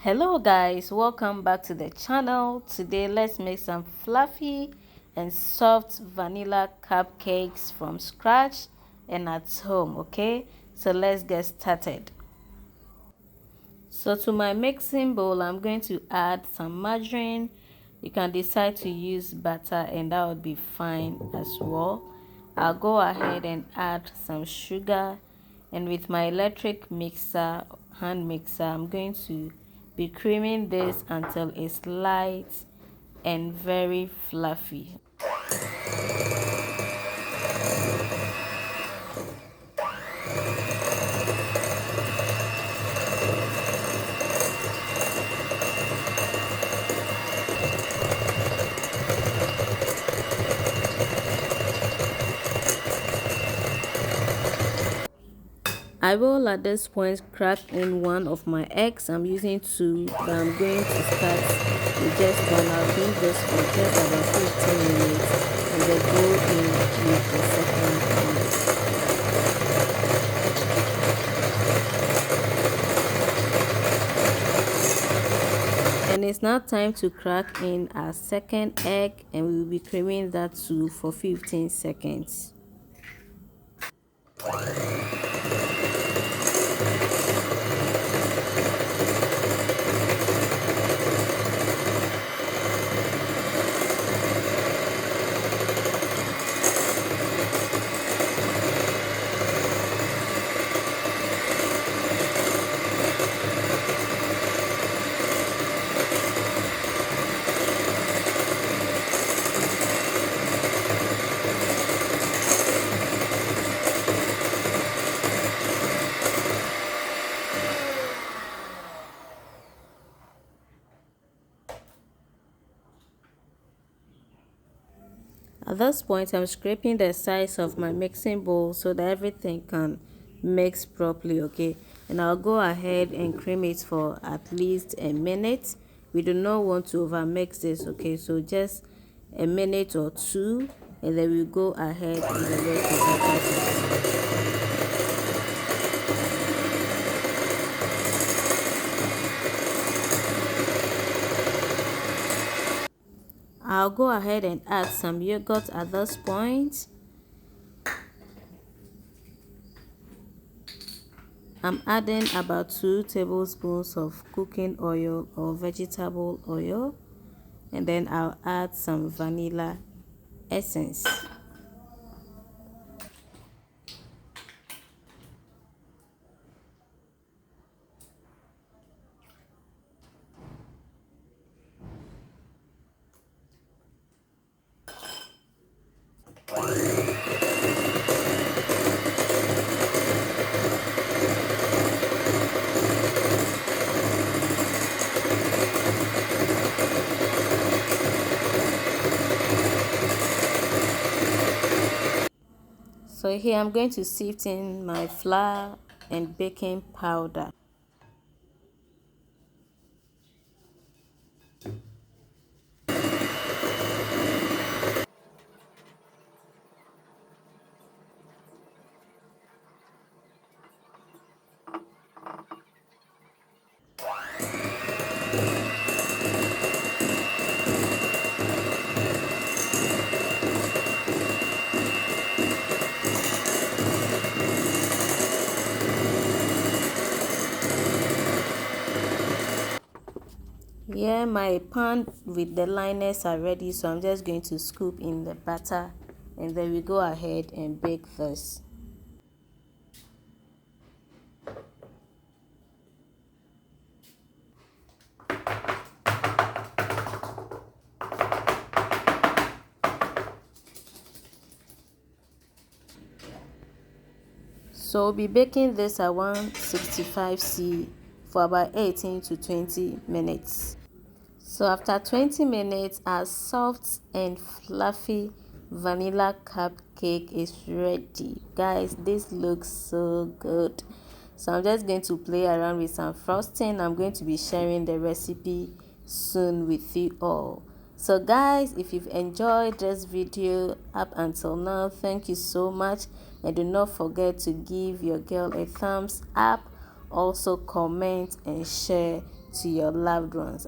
Hello guys, welcome back to the channel. Today let's make some fluffy and soft vanilla cupcakes from scratch and at home. Okay, so let's get started. So to my mixing bowl, I'm going to add some margarine. You can decide to use butter and that would be fine as well. I'll go ahead and add some sugar, and with my electric mixer, hand mixer, I'm going to be creaming this until it's light and very fluffy. I will at this point crack in one of my eggs. I'm using two, but I'm going to start with just one. I'll do this for just about 15 minutes and then go in with the second one. And it's now time to crack in our second egg, and we will be creaming that too for 15 seconds. At this point, I'm scraping the sides of my mixing bowl so that everything can mix properly, okay? And I'll go ahead and cream it for at least a minute. We do not want to over mix this, okay? So just a minute or two, and then we'll go ahead with the rest of the process. I'll go ahead and add some yogurt at this point. I'm adding about 2 tablespoons of cooking oil or vegetable oil, and then I'll add some vanilla essence. So here I'm going to sift in my flour and baking powder. Here my pan with the liners are ready, so I'm just going to scoop in the batter, and then we go ahead and bake this. So we'll be baking this at 165°C for about 18 to 20 minutes. So after 20 minutes, our soft and fluffy vanilla cupcake is ready. Guys, this looks so good. So I'm just going to play around with some frosting. I'm going to be sharing the recipe soon with you all. So guys, if you've enjoyed this video up until now, thank you so much, and do not forget to give your girl a thumbs up. Also comment and share to your loved ones.